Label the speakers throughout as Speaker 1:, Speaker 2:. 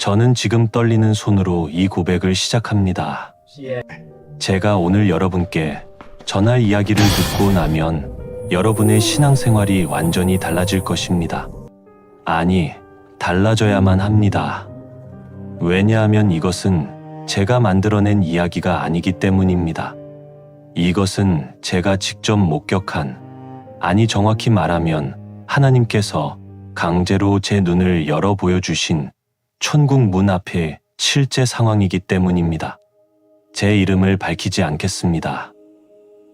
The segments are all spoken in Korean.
Speaker 1: 저는 지금 떨리는 손으로 이 고백을 시작합니다. 제가 오늘 여러분께 전할 이야기를 듣고 나면 여러분의 신앙생활이 완전히 달라질 것입니다. 아니, 달라져야만 합니다. 왜냐하면 이것은 제가 만들어낸 이야기가 아니기 때문입니다. 이것은 제가 직접 목격한, 아니 정확히 말하면 하나님께서 강제로 제 눈을 열어 보여주신 천국 문 앞의 실제 상황이기 때문입니다. 제 이름을 밝히지 않겠습니다.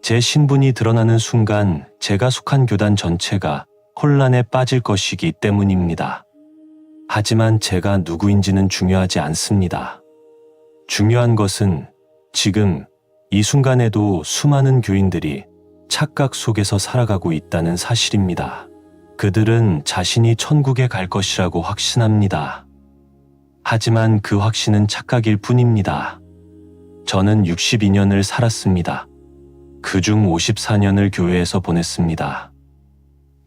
Speaker 1: 제 신분이 드러나는 순간 제가 속한 교단 전체가 혼란에 빠질 것이기 때문입니다. 하지만 제가 누구인지는 중요하지 않습니다. 중요한 것은 지금 이 순간에도 수많은 교인들이 착각 속에서 살아가고 있다는 사실입니다. 그들은 자신이 천국에 갈 것이라고 확신합니다. 하지만 그 확신은 착각일 뿐입니다. 저는 62년을 살았습니다. 그중 54년을 교회에서 보냈습니다.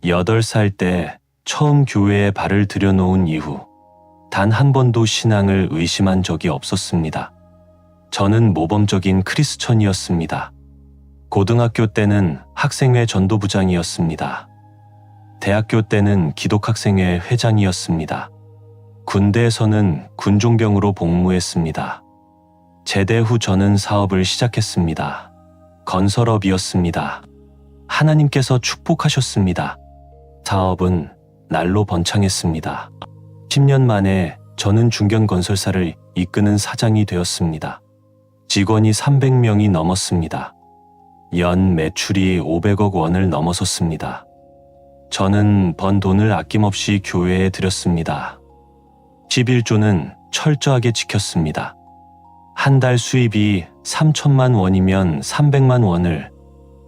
Speaker 1: 8살 때 처음 교회에 발을 들여놓은 이후 단 한 번도 신앙을 의심한 적이 없었습니다. 저는 모범적인 크리스천이었습니다. 고등학교 때는 학생회 전도부장이었습니다. 대학교 때는 기독학생회 회장이었습니다. 군대에서는 군종병으로 복무했습니다. 제대 후 저는 사업을 시작했습니다. 건설업이었습니다. 하나님께서 축복하셨습니다. 사업은 날로 번창했습니다. 10년 만에 저는 중견건설사를 이끄는 사장이 되었습니다. 직원이 300명이 넘었습니다. 연 매출이 500억 원을 넘어섰습니다. 저는 번 돈을 아낌없이 교회에 드렸습니다. 11조는 철저하게 지켰습니다. 한 달 수입이 3천만 원이면 300만 원을,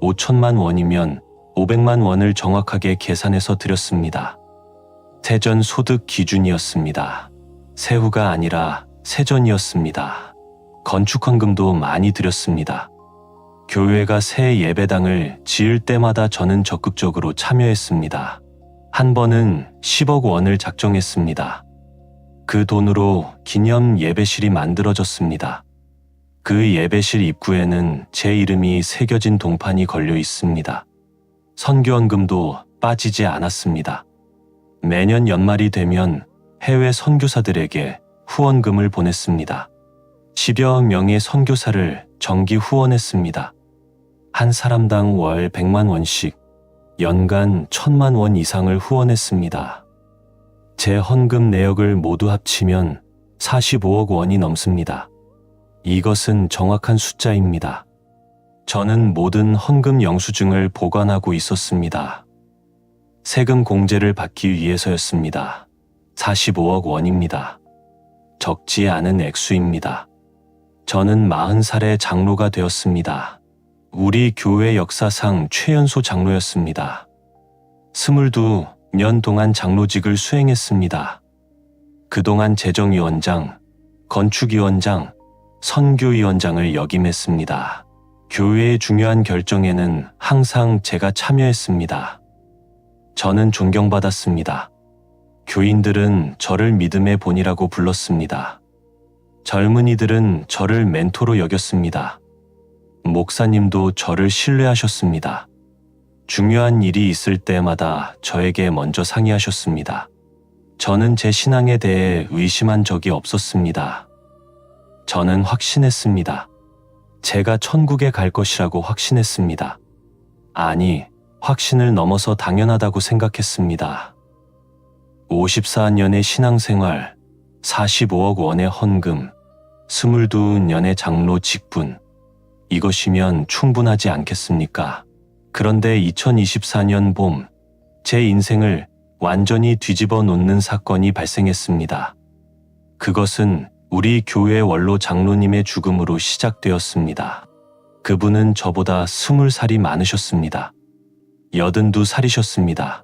Speaker 1: 5천만 원이면 500만 원을 정확하게 계산해서 드렸습니다. 세전 소득 기준이었습니다. 세후가 아니라 세전이었습니다. 건축헌금도 많이 드렸습니다. 교회가 새 예배당을 지을 때마다 저는 적극적으로 참여했습니다. 한 번은 10억 원을 작정했습니다. 그 돈으로 기념 예배실이 만들어졌습니다. 그 예배실 입구에는 제 이름이 새겨진 동판이 걸려 있습니다. 선교헌금도 빠지지 않았습니다. 매년 연말이 되면 해외 선교사들에게 후원금을 보냈습니다. 10여 명의 선교사를 정기 후원했습니다. 한 사람당 월 100만 원씩, 연간 1000만 원 이상을 후원했습니다. 제 헌금 내역을 모두 합치면 45억 원이 넘습니다. 이것은 정확한 숫자입니다. 저는 모든 헌금 영수증을 보관하고 있었습니다. 세금 공제를 받기 위해서였습니다. 45억 원입니다. 적지 않은 액수입니다. 저는 40살에 장로가 되었습니다. 우리 교회 역사상 최연소 장로였습니다. 22년 동안 장로직을 수행했습니다. 그동안 재정위원장, 건축위원장, 선교위원장을 역임했습니다. 교회의 중요한 결정에는 항상 제가 참여했습니다. 저는 존경받았습니다. 교인들은 저를 믿음의 본이라고 불렀습니다. 젊은이들은 저를 멘토로 여겼습니다. 목사님도 저를 신뢰하셨습니다. 중요한 일이 있을 때마다 저에게 먼저 상의하셨습니다. 저는 제 신앙에 대해 의심한 적이 없었습니다. 저는 확신했습니다. 제가 천국에 갈 것이라고 확신했습니다. 아니, 확신을 넘어서 당연하다고 생각했습니다. 54년의 신앙생활, 45억 원의 헌금, 22년의 장로 직분, 이것이면 충분하지 않겠습니까? 그런데 2024년 봄, 제 인생을 완전히 뒤집어 놓는 사건이 발생했습니다. 그것은 우리 교회 원로 장로님의 죽음으로 시작되었습니다. 그분은 저보다 20살이 많으셨습니다. 82살이셨습니다.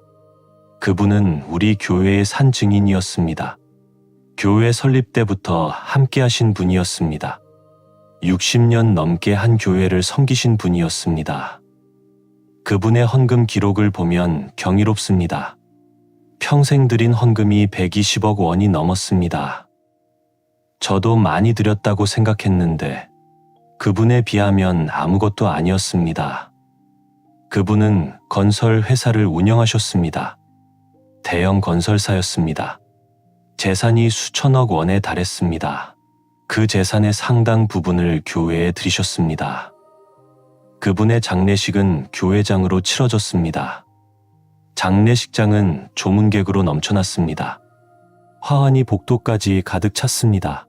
Speaker 1: 그분은 우리 교회의 산 증인이었습니다. 교회 설립 때부터 함께 하신 분이었습니다. 60년 넘게 한 교회를 섬기신 분이었습니다. 그분의 헌금 기록을 보면 경이롭습니다. 평생 드린 헌금이 120억 원이 넘었습니다. 저도 많이 드렸다고 생각했는데 그분에 비하면 아무것도 아니었습니다. 그분은 건설 회사를 운영하셨습니다. 대형 건설사였습니다. 재산이 수천억 원에 달했습니다. 그 재산의 상당 부분을 교회에 드리셨습니다. 그분의 장례식은 교회장으로 치러졌습니다. 장례식장은 조문객으로 넘쳐났습니다. 화환이 복도까지 가득 찼습니다.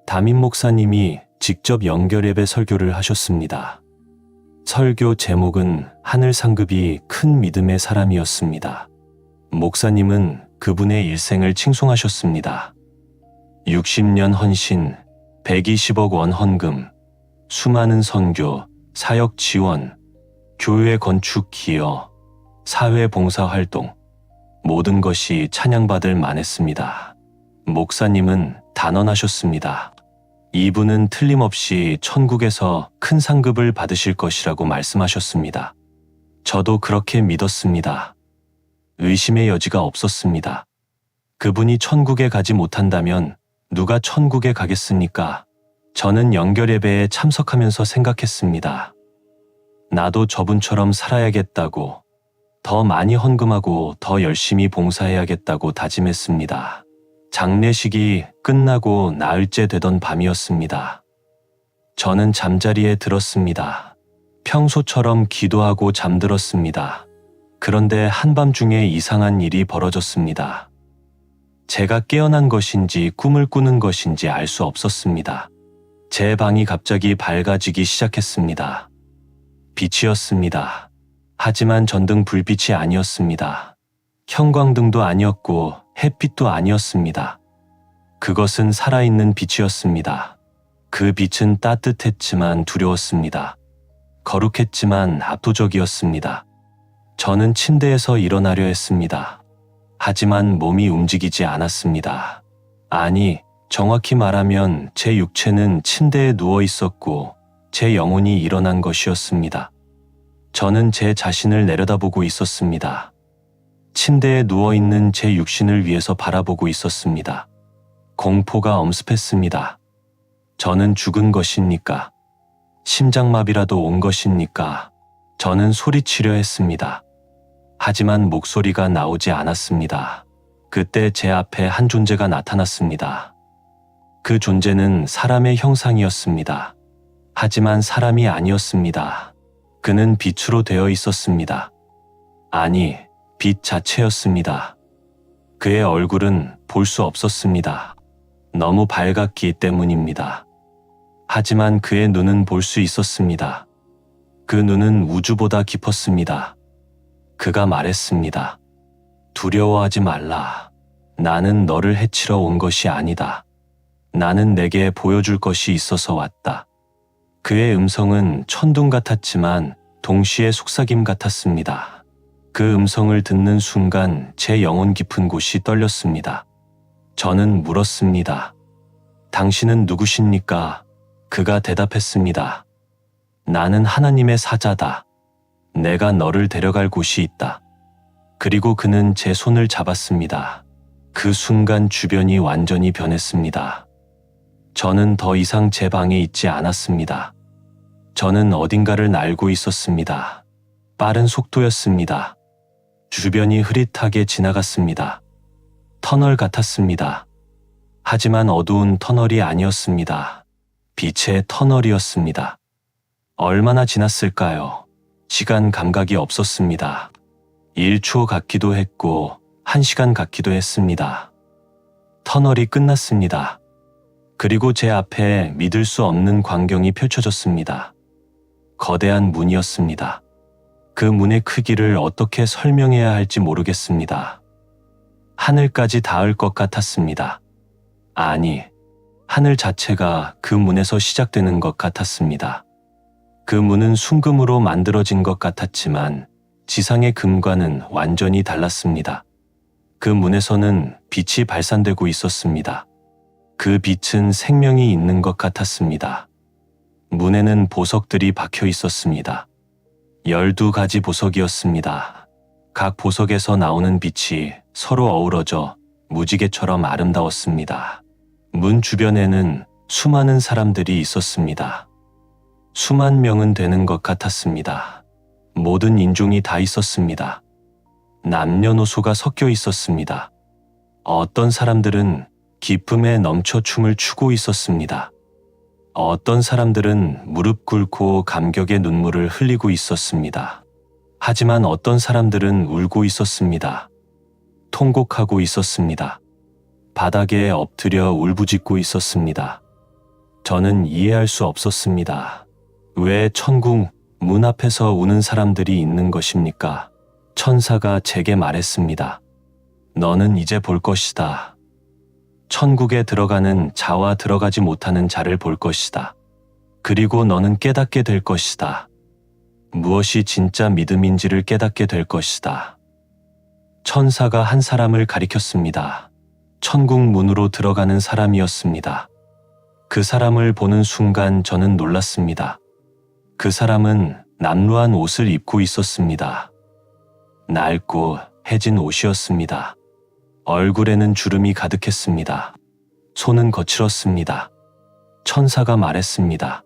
Speaker 1: 담임 목사님이 직접 연결예배 설교를 하셨습니다. 설교 제목은 하늘 상급이 큰 믿음의 사람이었습니다. 목사님은 그분의 일생을 칭송하셨습니다. 60년 헌신, 120억 원 헌금, 수많은 선교, 사역 지원, 교회 건축 기여, 사회 봉사 활동, 모든 것이 찬양받을 만했습니다. 목사님은 단언하셨습니다. 이분은 틀림없이 천국에서 큰 상급을 받으실 것이라고 말씀하셨습니다. 저도 그렇게 믿었습니다. 의심의 여지가 없었습니다. 그분이 천국에 가지 못한다면 누가 천국에 가겠습니까? 저는 연결예배에 참석하면서 생각했습니다. 나도 저분처럼 살아야겠다고, 더 많이 헌금하고 더 열심히 봉사해야겠다고 다짐했습니다. 장례식이 끝나고 나흘째 되던 밤이었습니다. 저는 잠자리에 들었습니다. 평소처럼 기도하고 잠들었습니다. 그런데 한밤중에 이상한 일이 벌어졌습니다. 제가 깨어난 것인지 꿈을 꾸는 것인지 알 수 없었습니다. 제 방이 갑자기 밝아지기 시작했습니다. 빛이었습니다. 하지만 전등 불빛이 아니었습니다. 형광등도 아니었고 햇빛도 아니었습니다. 그것은 살아있는 빛이었습니다. 그 빛은 따뜻했지만 두려웠습니다. 거룩했지만 압도적이었습니다. 저는 침대에서 일어나려 했습니다. 하지만 몸이 움직이지 않았습니다. 아니, 정확히 말하면 제 육체는 침대에 누워 있었고 제 영혼이 일어난 것이었습니다. 저는 제 자신을 내려다보고 있었습니다. 침대에 누워있는 제 육신을 위해서 바라보고 있었습니다. 공포가 엄습했습니다. 저는 죽은 것입니까? 심장마비라도 온 것입니까? 저는 소리치려 했습니다. 하지만 목소리가 나오지 않았습니다. 그때 제 앞에 한 존재가 나타났습니다. 그 존재는 사람의 형상이었습니다. 하지만 사람이 아니었습니다. 그는 빛으로 되어 있었습니다. 아니, 빛 자체였습니다. 그의 얼굴은 볼 수 없었습니다. 너무 밝았기 때문입니다. 하지만 그의 눈은 볼 수 있었습니다. 그 눈은 우주보다 깊었습니다. 그가 말했습니다. 두려워하지 말라. 나는 너를 해치러 온 것이 아니다. 나는 내게 보여줄 것이 있어서 왔다. 그의 음성은 천둥 같았지만 동시에 속삭임 같았습니다. 그 음성을 듣는 순간 제 영혼 깊은 곳이 떨렸습니다. 저는 물었습니다. 당신은 누구십니까? 그가 대답했습니다. 나는 하나님의 사자다. 내가 너를 데려갈 곳이 있다. 그리고 그는 제 손을 잡았습니다. 그 순간 주변이 완전히 변했습니다. 저는 더 이상 제 방에 있지 않았습니다. 저는 어딘가를 날고 있었습니다. 빠른 속도였습니다. 주변이 흐릿하게 지나갔습니다. 터널 같았습니다. 하지만 어두운 터널이 아니었습니다. 빛의 터널이었습니다. 얼마나 지났을까요? 시간 감각이 없었습니다. 1초 같기도 했고 1시간 같기도 했습니다. 터널이 끝났습니다. 그리고 제 앞에 믿을 수 없는 광경이 펼쳐졌습니다. 거대한 문이었습니다. 그 문의 크기를 어떻게 설명해야 할지 모르겠습니다. 하늘까지 닿을 것 같았습니다. 아니, 하늘 자체가 그 문에서 시작되는 것 같았습니다. 그 문은 순금으로 만들어진 것 같았지만 지상의 금과는 완전히 달랐습니다. 그 문에서는 빛이 발산되고 있었습니다. 그 빛은 생명이 있는 것 같았습니다. 문에는 보석들이 박혀 있었습니다. 12가지 보석이었습니다. 각 보석에서 나오는 빛이 서로 어우러져 무지개처럼 아름다웠습니다. 문 주변에는 수많은 사람들이 있었습니다. 수만 명은 되는 것 같았습니다. 모든 인종이 다 있었습니다. 남녀노소가 섞여 있었습니다. 어떤 사람들은 기쁨에 넘쳐 춤을 추고 있었습니다. 어떤 사람들은 무릎 꿇고 감격의 눈물을 흘리고 있었습니다. 하지만 어떤 사람들은 울고 있었습니다. 통곡하고 있었습니다. 바닥에 엎드려 울부짖고 있었습니다. 저는 이해할 수 없었습니다. 왜 천국 문 앞에서 우는 사람들이 있는 것입니까? 천사가 제게 말했습니다. 너는 이제 볼 것이다. 천국에 들어가는 자와 들어가지 못하는 자를 볼 것이다. 그리고 너는 깨닫게 될 것이다. 무엇이 진짜 믿음인지를 깨닫게 될 것이다. 천사가 한 사람을 가리켰습니다. 천국 문으로 들어가는 사람이었습니다. 그 사람을 보는 순간 저는 놀랐습니다. 그 사람은 남루한 옷을 입고 있었습니다. 낡고 해진 옷이었습니다. 얼굴에는 주름이 가득했습니다. 손은 거칠었습니다. 천사가 말했습니다.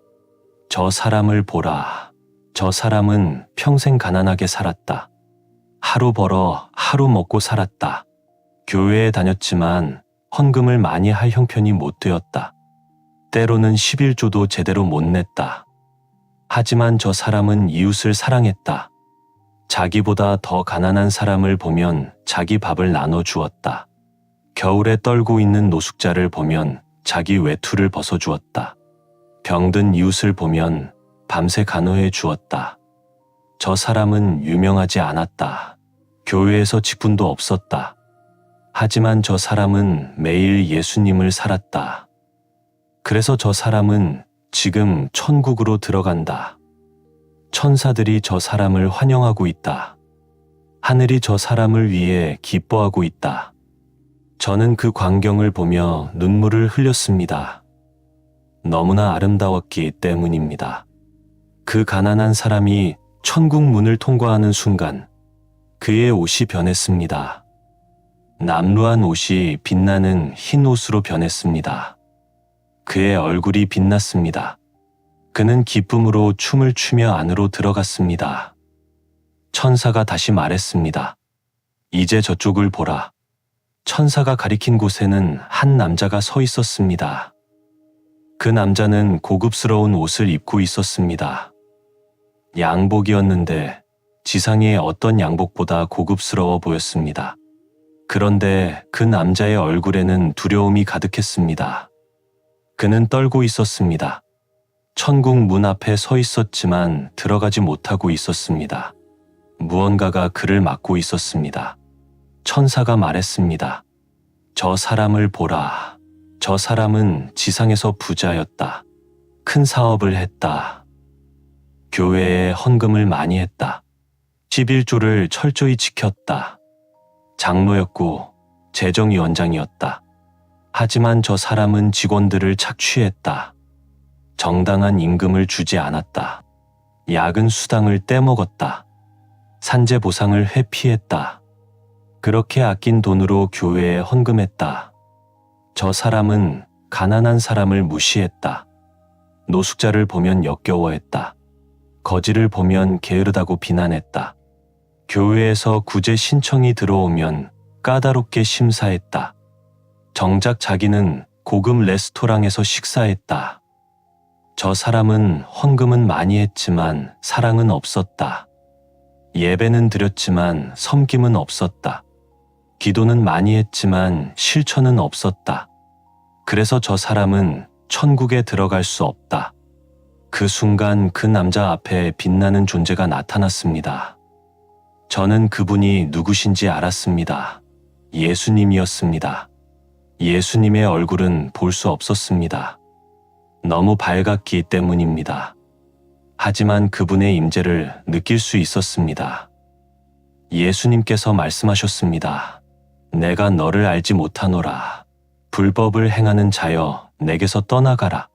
Speaker 1: 저 사람을 보라. 저 사람은 평생 가난하게 살았다. 하루 벌어 하루 먹고 살았다. 교회에 다녔지만 헌금을 많이 할 형편이 못 되었다. 때로는 11조도 제대로 못 냈다. 하지만 저 사람은 이웃을 사랑했다. 자기보다 더 가난한 사람을 보면 자기 밥을 나눠주었다. 겨울에 떨고 있는 노숙자를 보면 자기 외투를 벗어주었다. 병든 이웃을 보면 밤새 간호해 주었다. 저 사람은 유명하지 않았다. 교회에서 직분도 없었다. 하지만 저 사람은 매일 예수님을 살았다. 그래서 저 사람은 지금 천국으로 들어간다. 천사들이 저 사람을 환영하고 있다. 하늘이 저 사람을 위해 기뻐하고 있다. 저는 그 광경을 보며 눈물을 흘렸습니다. 너무나 아름다웠기 때문입니다. 그 가난한 사람이 천국 문을 통과하는 순간 그의 옷이 변했습니다. 남루한 옷이 빛나는 흰 옷으로 변했습니다. 그의 얼굴이 빛났습니다. 그는 기쁨으로 춤을 추며 안으로 들어갔습니다. 천사가 다시 말했습니다. 이제 저쪽을 보라. 천사가 가리킨 곳에는 한 남자가 서 있었습니다. 그 남자는 고급스러운 옷을 입고 있었습니다. 양복이었는데 지상의 어떤 양복보다 고급스러워 보였습니다. 그런데 그 남자의 얼굴에는 두려움이 가득했습니다. 그는 떨고 있었습니다. 천국 문 앞에 서 있었지만 들어가지 못하고 있었습니다. 무언가가 그를 막고 있었습니다. 천사가 말했습니다. 저 사람을 보라. 저 사람은 지상에서 부자였다. 큰 사업을 했다. 교회에 헌금을 많이 했다. 11조를 철저히 지켰다. 장로였고 재정위원장이었다. 하지만 저 사람은 직원들을 착취했다. 정당한 임금을 주지 않았다. 야근 수당을 떼먹었다. 산재 보상을 회피했다. 그렇게 아낀 돈으로 교회에 헌금했다. 저 사람은 가난한 사람을 무시했다. 노숙자를 보면 역겨워했다. 거지를 보면 게으르다고 비난했다. 교회에서 구제 신청이 들어오면 까다롭게 심사했다. 정작 자기는 고급 레스토랑에서 식사했다. 저 사람은 헌금은 많이 했지만 사랑은 없었다. 예배는 드렸지만 섬김은 없었다. 기도는 많이 했지만 실천은 없었다. 그래서 저 사람은 천국에 들어갈 수 없다. 그 순간 그 남자 앞에 빛나는 존재가 나타났습니다. 저는 그분이 누구신지 알았습니다. 예수님이었습니다. 예수님의 얼굴은 볼 수 없었습니다. 너무 밝았기 때문입니다. 하지만 그분의 임재를 느낄 수 있었습니다. 예수님께서 말씀하셨습니다. 내가 너를 알지 못하노라. 불법을 행하는 자여, 내게서 떠나가라.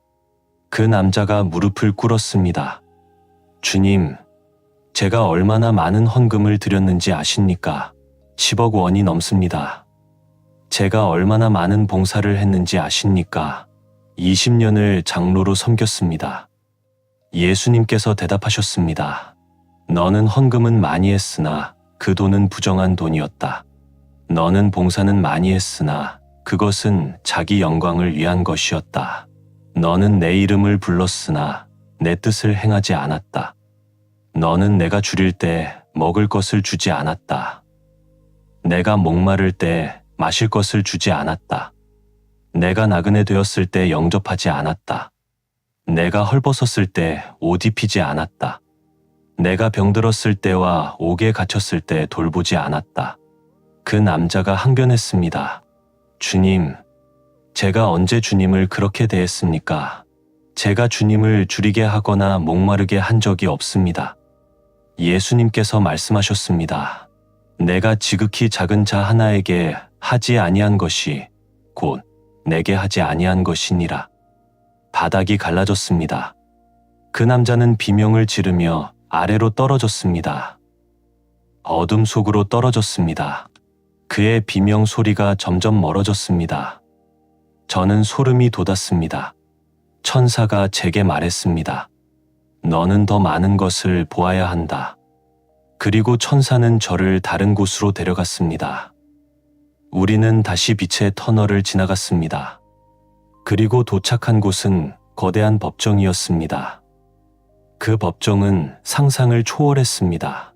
Speaker 1: 그 남자가 무릎을 꿇었습니다. 주님, 제가 얼마나 많은 헌금을 드렸는지 아십니까? 10억 원이 넘습니다. 제가 얼마나 많은 봉사를 했는지 아십니까? 20년을 장로로 섬겼습니다. 예수님께서 대답하셨습니다. 너는 헌금은 많이 했으나 그 돈은 부정한 돈이었다. 너는 봉사는 많이 했으나 그것은 자기 영광을 위한 것이었다. 너는 내 이름을 불렀으나 내 뜻을 행하지 않았다. 너는 내가 줄일 때 먹을 것을 주지 않았다. 내가 목마를 때 마실 것을 주지 않았다. 내가 나그네 되었을 때 영접하지 않았다. 내가 헐벗었을 때 옷 입히지 않았다. 내가 병들었을 때와 옥에 갇혔을 때 돌보지 않았다. 그 남자가 항변했습니다. 주님, 제가 언제 주님을 그렇게 대했습니까? 제가 주님을 줄이게 하거나 목마르게 한 적이 없습니다. 예수님께서 말씀하셨습니다. 내가 지극히 작은 자 하나에게 하지 아니한 것이 곧 내게 하지 아니한 것이니라. 바닥이 갈라졌습니다. 그 남자는 비명을 지르며 아래로 떨어졌습니다. 어둠 속으로 떨어졌습니다. 그의 비명 소리가 점점 멀어졌습니다. 저는 소름이 돋았습니다. 천사가 제게 말했습니다. 너는 더 많은 것을 보아야 한다. 그리고 천사는 저를 다른 곳으로 데려갔습니다. 우리는 다시 빛의 터널을 지나갔습니다. 그리고 도착한 곳은 거대한 법정이었습니다. 그 법정은 상상을 초월했습니다.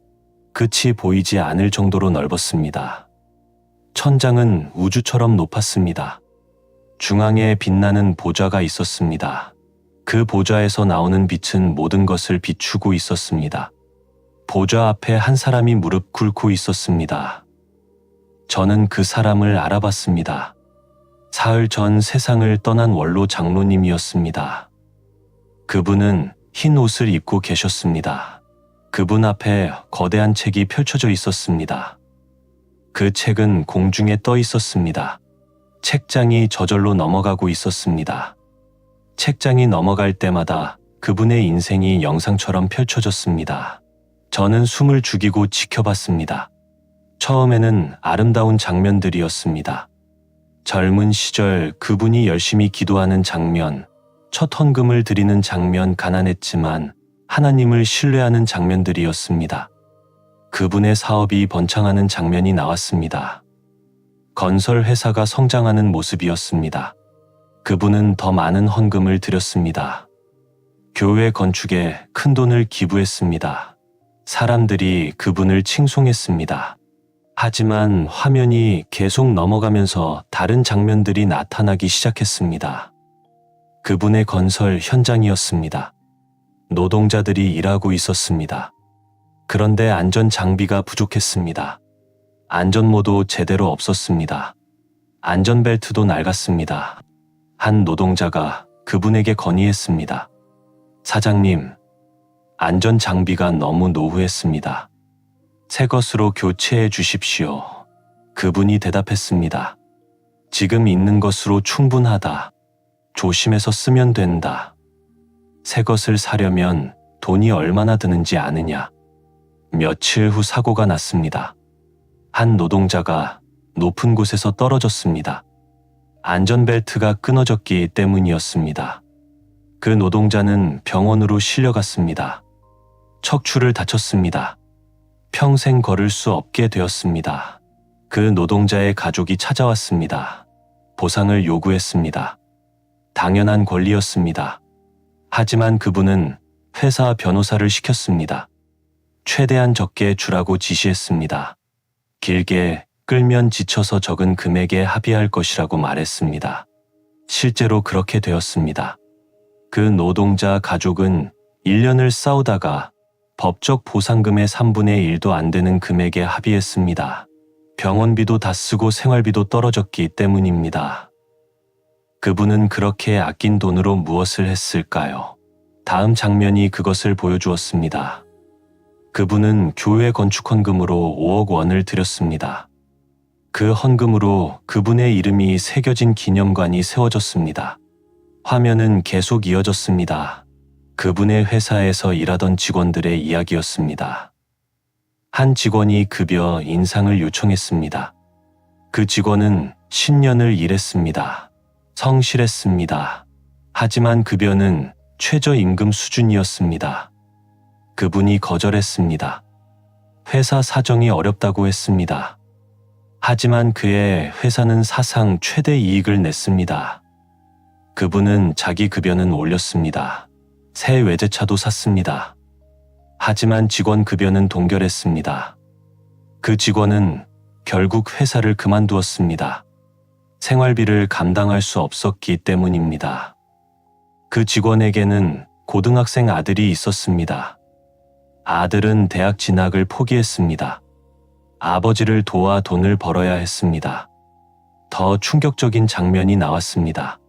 Speaker 1: 끝이 보이지 않을 정도로 넓었습니다. 천장은 우주처럼 높았습니다. 중앙에 빛나는 보좌가 있었습니다. 그 보좌에서 나오는 빛은 모든 것을 비추고 있었습니다. 보좌 앞에 한 사람이 무릎 꿇고 있었습니다. 저는 그 사람을 알아봤습니다. 사흘 전 세상을 떠난 원로 장로님이었습니다. 그분은 흰 옷을 입고 계셨습니다. 그분 앞에 거대한 책이 펼쳐져 있었습니다. 그 책은 공중에 떠 있었습니다. 책장이 저절로 넘어가고 있었습니다. 책장이 넘어갈 때마다 그분의 인생이 영상처럼 펼쳐졌습니다. 저는 숨을 죽이고 지켜봤습니다. 처음에는 아름다운 장면들이었습니다. 젊은 시절 그분이 열심히 기도하는 장면, 첫 헌금을 드리는 장면, 가난했지만 하나님을 신뢰하는 장면들이었습니다. 그분의 사업이 번창하는 장면이 나왔습니다. 건설 회사가 성장하는 모습이었습니다. 그분은 더 많은 헌금을 드렸습니다. 교회 건축에 큰 돈을 기부했습니다. 사람들이 그분을 칭송했습니다. 하지만 화면이 계속 넘어가면서 다른 장면들이 나타나기 시작했습니다. 그분의 건설 현장이었습니다. 노동자들이 일하고 있었습니다. 그런데 안전 장비가 부족했습니다. 안전모도 제대로 없었습니다. 안전벨트도 낡았습니다. 한 노동자가 그분에게 건의했습니다. 사장님, 안전 장비가 너무 노후했습니다. 새 것으로 교체해 주십시오. 그분이 대답했습니다. 지금 있는 것으로 충분하다. 조심해서 쓰면 된다. 새 것을 사려면 돈이 얼마나 드는지 아느냐. 며칠 후 사고가 났습니다. 한 노동자가 높은 곳에서 떨어졌습니다. 안전벨트가 끊어졌기 때문이었습니다. 그 노동자는 병원으로 실려갔습니다. 척추를 다쳤습니다. 평생 걸을 수 없게 되었습니다. 그 노동자의 가족이 찾아왔습니다. 보상을 요구했습니다. 당연한 권리였습니다. 하지만 그분은 회사 변호사를 시켰습니다. 최대한 적게 주라고 지시했습니다. 길게 끌면 지쳐서 적은 금액에 합의할 것이라고 말했습니다. 실제로 그렇게 되었습니다. 그 노동자 가족은 1년을 싸우다가 법적 보상금의 3분의 1도 안 되는 금액에 합의했습니다. 병원비도 다 쓰고 생활비도 떨어졌기 때문입니다. 그분은 그렇게 아낀 돈으로 무엇을 했을까요? 다음 장면이 그것을 보여주었습니다. 그분은 교회 건축 헌금으로 5억 원을 드렸습니다. 그 헌금으로 그분의 이름이 새겨진 기념관이 세워졌습니다. 화면은 계속 이어졌습니다. 그분의 회사에서 일하던 직원들의 이야기였습니다. 한 직원이 급여 인상을 요청했습니다. 그 직원은 10년을 일했습니다. 성실했습니다. 하지만 급여는 최저임금 수준이었습니다. 그분이 거절했습니다. 회사 사정이 어렵다고 했습니다. 하지만 그의 회사는 사상 최대 이익을 냈습니다. 그분은 자기 급여는 올렸습니다. 새 외제차도 샀습니다. 하지만 직원 급여는 동결했습니다. 그 직원은 결국 회사를 그만두었습니다. 생활비를 감당할 수 없었기 때문입니다. 그 직원에게는 고등학생 아들이 있었습니다. 아들은 대학 진학을 포기했습니다. 아버지를 도와 돈을 벌어야 했습니다. 더 충격적인 장면이 나왔습니다.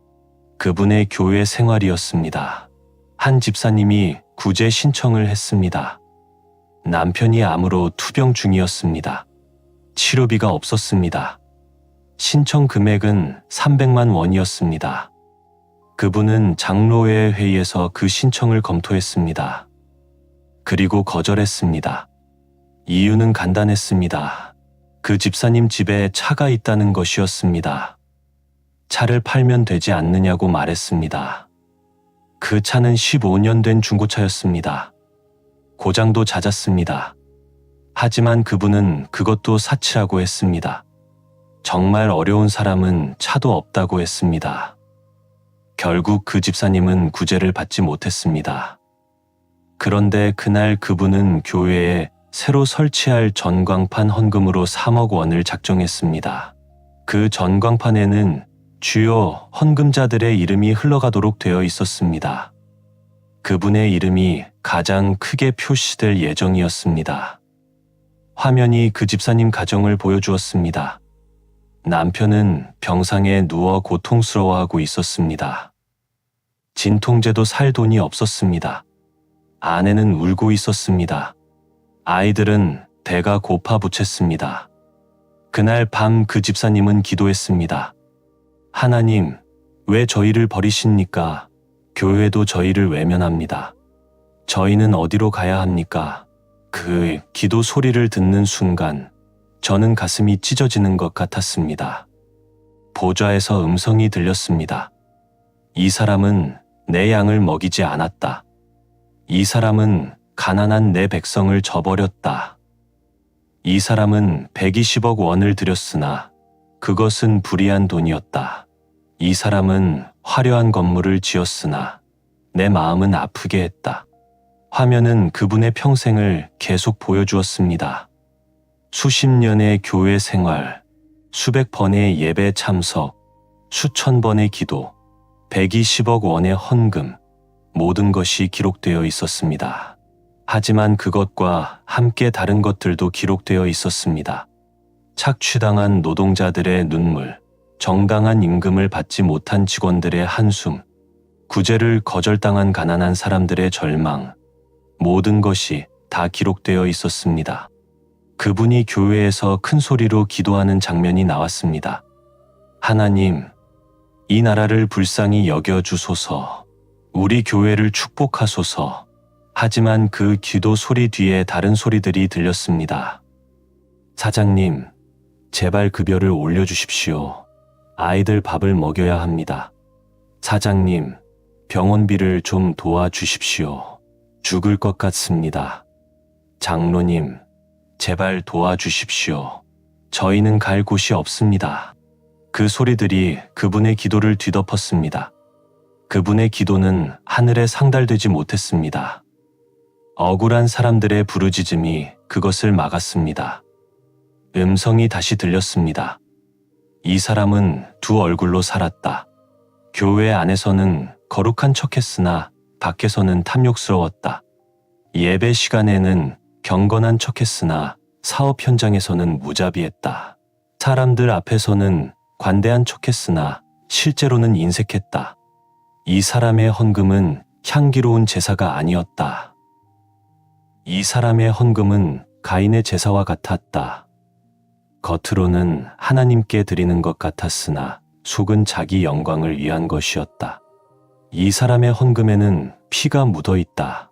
Speaker 1: 그분의 교회 생활이었습니다. 한 집사님이 구제 신청을 했습니다. 남편이 암으로 투병 중이었습니다. 치료비가 없었습니다. 신청 금액은 300만 원이었습니다. 그분은 장로회 회의에서 그 신청을 검토했습니다. 그리고 거절했습니다. 이유는 간단했습니다. 그 집사님 집에 차가 있다는 것이었습니다. 차를 팔면 되지 않느냐고 말했습니다. 그 차는 15년 된 중고차였습니다. 고장도 잦았습니다. 하지만 그분은 그것도 사치라고 했습니다. 정말 어려운 사람은 차도 없다고 했습니다. 결국 그 집사님은 구제를 받지 못했습니다. 그런데 그날 그분은 교회에 새로 설치할 전광판 헌금으로 3억 원을 작정했습니다. 그 전광판에는 주요 헌금자들의 이름이 흘러가도록 되어 있었습니다. 그분의 이름이 가장 크게 표시될 예정이었습니다. 화면이 그 집사님 가정을 보여주었습니다. 남편은 병상에 누워 고통스러워하고 있었습니다. 진통제도 살 돈이 없었습니다. 아내는 울고 있었습니다. 아이들은 배가 고파 부쳤습니다. 그날 밤 그 집사님은 기도했습니다. 하나님, 왜 저희를 버리십니까? 교회도 저희를 외면합니다. 저희는 어디로 가야 합니까? 그 기도 소리를 듣는 순간 저는 가슴이 찢어지는 것 같았습니다. 보좌에서 음성이 들렸습니다. 이 사람은 내 양을 먹이지 않았다. 이 사람은 가난한 내 백성을 저버렸다. 이 사람은 120억 원을 들였으나 그것은 불이한 돈이었다. 이 사람은 화려한 건물을 지었으나 내 마음은 아프게 했다. 화면은 그분의 평생을 계속 보여주었습니다. 수십 년의 교회 생활, 수백 번의 예배 참석, 수천 번의 기도, 120억 원의 헌금, 모든 것이 기록되어 있었습니다. 하지만 그것과 함께 다른 것들도 기록되어 있었습니다. 착취당한 노동자들의 눈물, 정당한 임금을 받지 못한 직원들의 한숨, 구제를 거절당한 가난한 사람들의 절망, 모든 것이 다 기록되어 있었습니다. 그분이 교회에서 큰 소리로 기도하는 장면이 나왔습니다. 하나님, 이 나라를 불쌍히 여겨주소서. 우리 교회를 축복하소서. 하지만 그 기도 소리 뒤에 다른 소리들이 들렸습니다. 사장님, 제발 급여를 올려주십시오. 아이들 밥을 먹여야 합니다. 사장님, 병원비를 좀 도와주십시오. 죽을 것 같습니다. 장로님, 제발 도와주십시오. 저희는 갈 곳이 없습니다. 그 소리들이 그분의 기도를 뒤덮었습니다. 그분의 기도는 하늘에 상달되지 못했습니다. 억울한 사람들의 부르짖음이 그것을 막았습니다. 음성이 다시 들렸습니다. 이 사람은 두 얼굴로 살았다. 교회 안에서는 거룩한 척했으나 밖에서는 탐욕스러웠다. 예배 시간에는 경건한 척했으나 사업 현장에서는 무자비했다. 사람들 앞에서는 관대한 척했으나 실제로는 인색했다. 이 사람의 헌금은 향기로운 제사가 아니었다. 이 사람의 헌금은 가인의 제사와 같았다. 겉으로는 하나님께 드리는 것 같았으나 속은 자기 영광을 위한 것이었다. 이 사람의 헌금에는 피가 묻어 있다.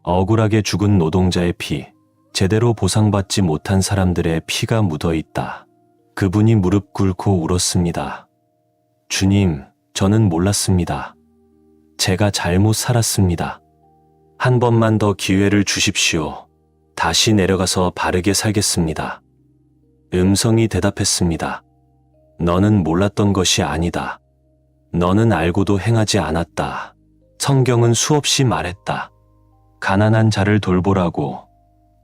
Speaker 1: 억울하게 죽은 노동자의 피, 제대로 보상받지 못한 사람들의 피가 묻어 있다. 그분이 무릎 꿇고 울었습니다. 주님, 저는 몰랐습니다. 제가 잘못 살았습니다. 한 번만 더 기회를 주십시오. 다시 내려가서 바르게 살겠습니다. 음성이 대답했습니다. 너는 몰랐던 것이 아니다. 너는 알고도 행하지 않았다. 성경은 수없이 말했다. 가난한 자를 돌보라고,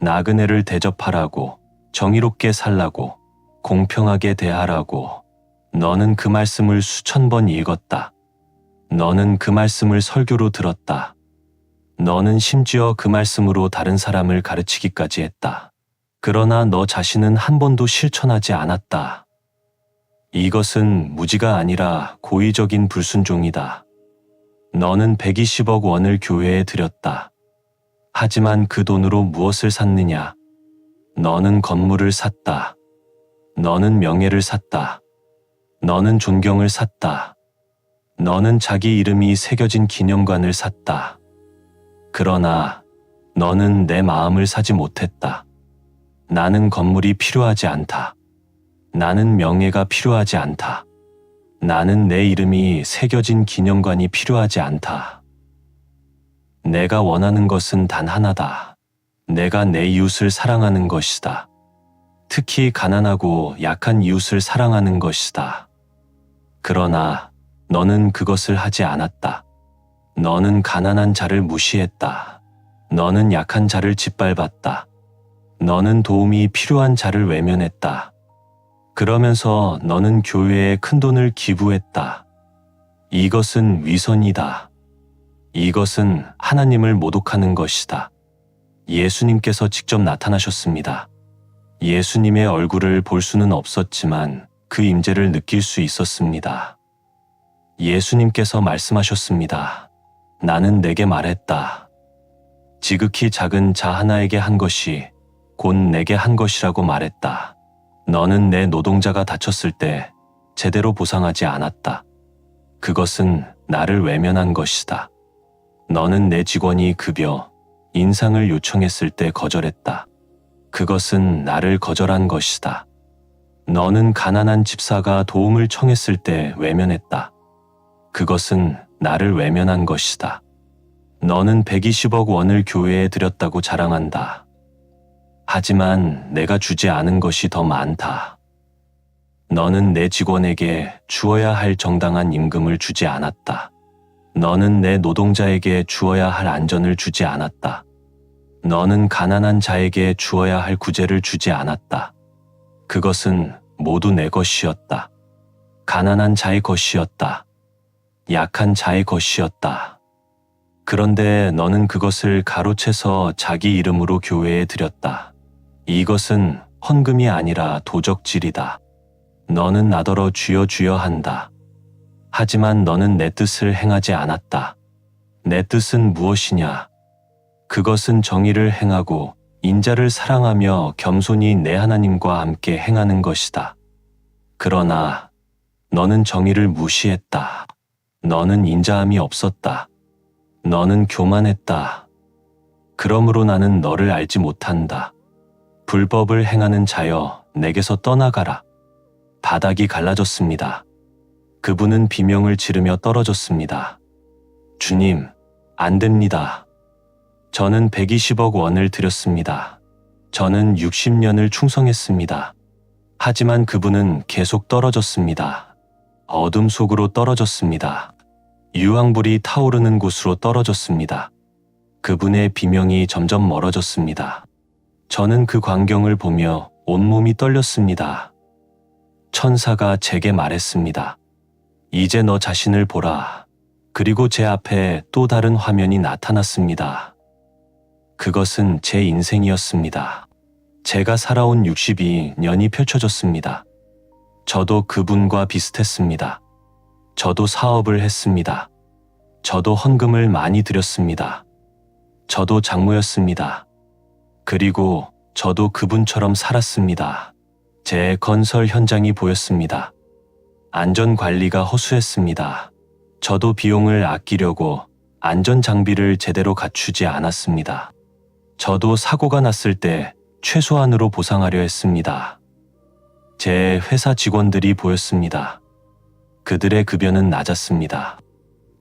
Speaker 1: 나그네를 대접하라고, 정의롭게 살라고, 공평하게 대하라고. 너는 그 말씀을 수천 번 읽었다. 너는 그 말씀을 설교로 들었다. 너는 심지어 그 말씀으로 다른 사람을 가르치기까지 했다. 그러나 너 자신은 한 번도 실천하지 않았다. 이것은 무지가 아니라 고의적인 불순종이다. 너는 120억 원을 교회에 드렸다. 하지만 그 돈으로 무엇을 샀느냐? 너는 건물을 샀다. 너는 명예를 샀다. 너는 존경을 샀다. 너는 자기 이름이 새겨진 기념관을 샀다. 그러나 너는 내 마음을 사지 못했다. 나는 건물이 필요하지 않다. 나는 명예가 필요하지 않다. 나는 내 이름이 새겨진 기념관이 필요하지 않다. 내가 원하는 것은 단 하나다. 내가 내 이웃을 사랑하는 것이다. 특히 가난하고 약한 이웃을 사랑하는 것이다. 그러나 너는 그것을 하지 않았다. 너는 가난한 자를 무시했다. 너는 약한 자를 짓밟았다. 너는 도움이 필요한 자를 외면했다. 그러면서 너는 교회에 큰돈을 기부했다. 이것은 위선이다. 이것은 하나님을 모독하는 것이다. 예수님께서 직접 나타나셨습니다. 예수님의 얼굴을 볼 수는 없었지만 그 임재를 느낄 수 있었습니다. 예수님께서 말씀하셨습니다. 나는 내게 말했다. 지극히 작은 자 하나에게 한 것이 곧 내게 한 것이라고 말했다. 너는 내 노동자가 다쳤을 때 제대로 보상하지 않았다. 그것은 나를 외면한 것이다. 너는 내 직원이 급여, 인상을 요청했을 때 거절했다. 그것은 나를 거절한 것이다. 너는 가난한 집사가 도움을 청했을 때 외면했다. 그것은 나를 외면한 것이다. 너는 120억 원을 교회에 드렸다고 자랑한다. 하지만 내가 주지 않은 것이 더 많다. 너는 내 직원에게 주어야 할 정당한 임금을 주지 않았다. 너는 내 노동자에게 주어야 할 안전을 주지 않았다. 너는 가난한 자에게 주어야 할 구제를 주지 않았다. 그것은 모두 내 것이었다. 가난한 자의 것이었다. 약한 자의 것이었다. 그런데 너는 그것을 가로채서 자기 이름으로 교회에 드렸다. 이것은 헌금이 아니라 도적질이다. 너는 나더러 주여 주여 한다. 하지만 너는 내 뜻을 행하지 않았다. 내 뜻은 무엇이냐? 그것은 정의를 행하고 인자를 사랑하며 겸손히 내 하나님과 함께 행하는 것이다. 그러나 너는 정의를 무시했다. 너는 인자함이 없었다. 너는 교만했다. 그러므로 나는 너를 알지 못한다. 불법을 행하는 자여, 내게서 떠나가라. 바닥이 갈라졌습니다. 그분은 비명을 지르며 떨어졌습니다. 주님, 안 됩니다. 저는 120억 원을 드렸습니다. 저는 60년을 충성했습니다. 하지만 그분은 계속 떨어졌습니다. 어둠 속으로 떨어졌습니다. 유황불이 타오르는 곳으로 떨어졌습니다. 그분의 비명이 점점 멀어졌습니다. 저는 그 광경을 보며 온몸이 떨렸습니다. 천사가 제게 말했습니다. 이제 너 자신을 보라. 그리고 제 앞에 또 다른 화면이 나타났습니다. 그것은 제 인생이었습니다. 제가 살아온 62년이 펼쳐졌습니다. 저도 그분과 비슷했습니다. 저도 사업을 했습니다. 저도 헌금을 많이 드렸습니다. 저도 장모였습니다. 그리고 저도 그분처럼 살았습니다. 제 건설 현장이 보였습니다. 안전관리가 허술했습니다. 저도 비용을 아끼려고 안전장비를 제대로 갖추지 않았습니다. 저도 사고가 났을 때 최소한으로 보상하려 했습니다. 제 회사 직원들이 보였습니다. 그들의 급여는 낮았습니다.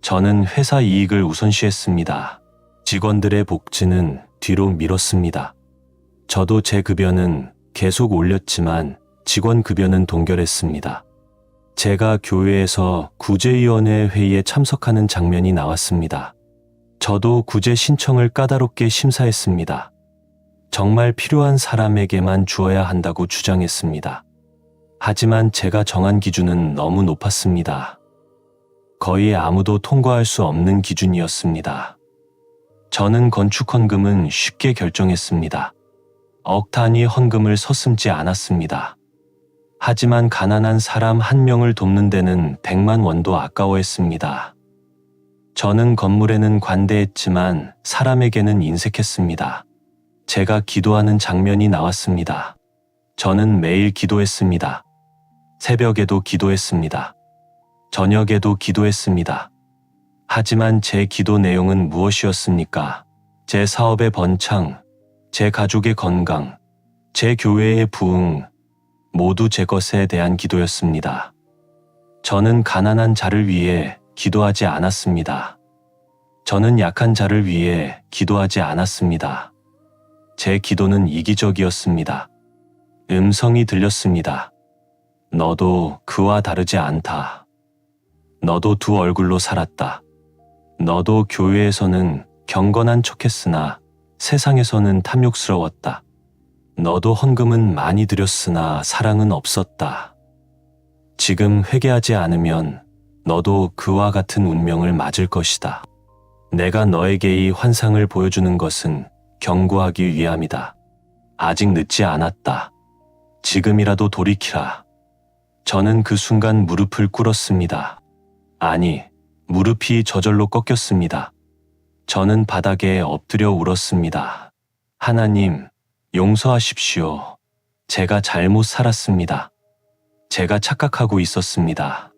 Speaker 1: 저는 회사 이익을 우선시했습니다. 직원들의 복지는 뒤로 미뤘습니다. 저도 제 급여는 계속 올렸지만 직원 급여는 동결했습니다. 제가 교회에서 구제위원회 회의에 참석하는 장면이 나왔습니다. 저도 구제 신청을 까다롭게 심사했습니다. 정말 필요한 사람에게만 주어야 한다고 주장했습니다. 하지만 제가 정한 기준은 너무 높았습니다. 거의 아무도 통과할 수 없는 기준이었습니다. 저는 건축 헌금은 쉽게 결정했습니다. 억 단위 헌금을 서슴지 않았습니다. 하지만 가난한 사람 한 명을 돕는 데는 100만 원도 아까워했습니다. 저는 건물에는 관대했지만 사람에게는 인색했습니다. 제가 기도하는 장면이 나왔습니다. 저는 매일 기도했습니다. 새벽에도 기도했습니다. 저녁에도 기도했습니다. 하지만 제 기도 내용은 무엇이었습니까? 제 사업의 번창, 제 가족의 건강, 제 교회의 부흥, 모두 제 것에 대한 기도였습니다. 저는 가난한 자를 위해 기도하지 않았습니다. 저는 약한 자를 위해 기도하지 않았습니다. 제 기도는 이기적이었습니다. 음성이 들렸습니다. 너도 그와 다르지 않다. 너도 두 얼굴로 살았다. 너도 교회에서는 경건한 척했으나 세상에서는 탐욕스러웠다. 너도 헌금은 많이 드렸으나 사랑은 없었다. 지금 회개하지 않으면 너도 그와 같은 운명을 맞을 것이다. 내가 너에게 이 환상을 보여주는 것은 경고하기 위함이다. 아직 늦지 않았다. 지금이라도 돌이키라. 저는 그 순간 무릎을 꿇었습니다. 아니, 무릎이 저절로 꺾였습니다. 저는 바닥에 엎드려 울었습니다. 하나님, 용서하십시오. 제가 잘못 살았습니다. 제가 착각하고 있었습니다.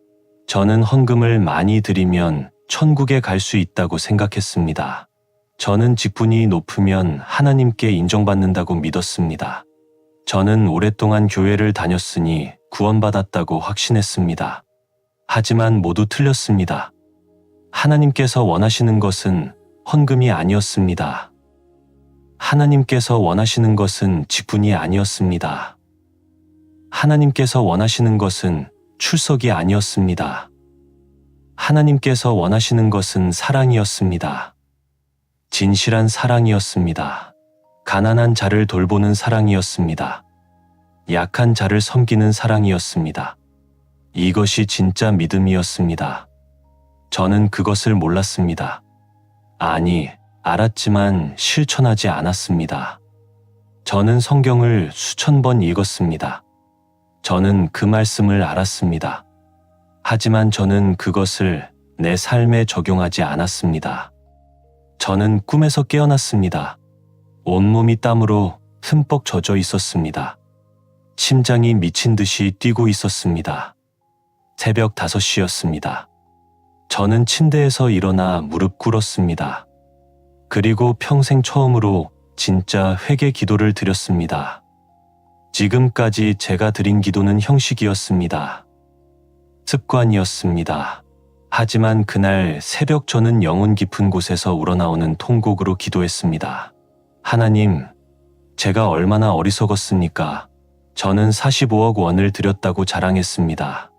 Speaker 1: 저는 헌금을 많이 드리면 천국에 갈 수 있다고 생각했습니다. 저는 직분이 높으면 하나님께 인정받는다고 믿었습니다. 저는 오랫동안 교회를 다녔으니 구원받았다고 확신했습니다. 하지만 모두 틀렸습니다. 하나님께서 원하시는 것은 헌금이 아니었습니다. 하나님께서 원하시는 것은 직분이 아니었습니다. 하나님께서 원하시는 것은 출석이 아니었습니다. 하나님께서 원하시는 것은 사랑이었습니다. 진실한 사랑이었습니다. 가난한 자를 돌보는 사랑이었습니다. 약한 자를 섬기는 사랑이었습니다. 이것이 진짜 믿음이었습니다. 저는 그것을 몰랐습니다. 아니, 알았지만 실천하지 않았습니다. 저는 성경을 수천 번 읽었습니다. 저는 그 말씀을 알았습니다. 하지만 저는 그것을 내 삶에 적용하지 않았습니다. 저는 꿈에서 깨어났습니다. 온몸이 땀으로 흠뻑 젖어 있었습니다. 심장이 미친 듯이 뛰고 있었습니다. 새벽 5시였습니다. 저는 침대에서 일어나 무릎 꿇었습니다. 그리고 평생 처음으로 진짜 회개 기도를 드렸습니다. 지금까지 제가 드린 기도는 형식이었습니다. 습관이었습니다. 하지만 그날 새벽 저는 영혼 깊은 곳에서 우러나오는 통곡으로 기도했습니다. 하나님, 제가 얼마나 어리석었습니까? 저는 45억 원을 드렸다고 자랑했습니다.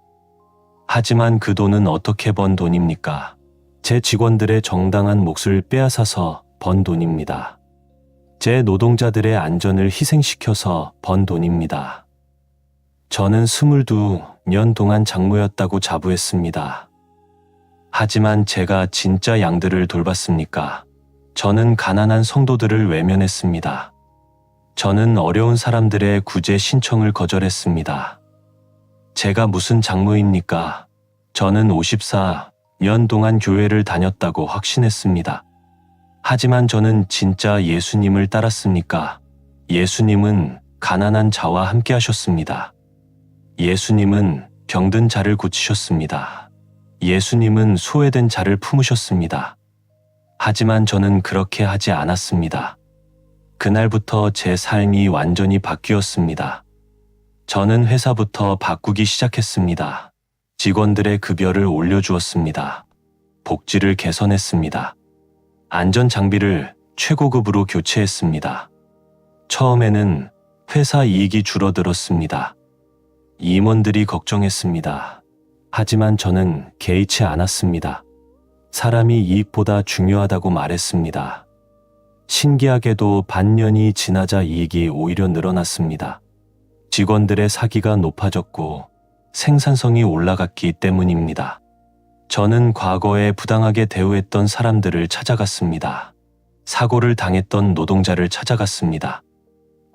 Speaker 1: 하지만 그 돈은 어떻게 번 돈입니까? 제 직원들의 정당한 몫을 빼앗아서 번 돈입니다. 제 노동자들의 안전을 희생시켜서 번 돈입니다. 저는 22년 동안 장모였다고 자부했습니다. 하지만 제가 진짜 양들을 돌봤습니까? 저는 가난한 성도들을 외면했습니다. 저는 어려운 사람들의 구제 신청을 거절했습니다. 제가 무슨 장모입니까? 저는 54년 동안 교회를 다녔다고 확신했습니다. 하지만 저는 진짜 예수님을 따랐습니까? 예수님은 가난한 자와 함께 하셨습니다. 예수님은 병든 자를 고치셨습니다. 예수님은 소외된 자를 품으셨습니다. 하지만 저는 그렇게 하지 않았습니다. 그날부터 제 삶이 완전히 바뀌었습니다. 저는 회사부터 바꾸기 시작했습니다. 직원들의 급여를 올려주었습니다. 복지를 개선했습니다. 안전 장비를 최고급으로 교체했습니다. 처음에는 회사 이익이 줄어들었습니다. 임원들이 걱정했습니다. 하지만 저는 개의치 않았습니다. 사람이 이익보다 중요하다고 말했습니다. 신기하게도 반년이 지나자 이익이 오히려 늘어났습니다. 직원들의 사기가 높아졌고 생산성이 올라갔기 때문입니다. 저는 과거에 부당하게 대우했던 사람들을 찾아갔습니다. 사고를 당했던 노동자를 찾아갔습니다.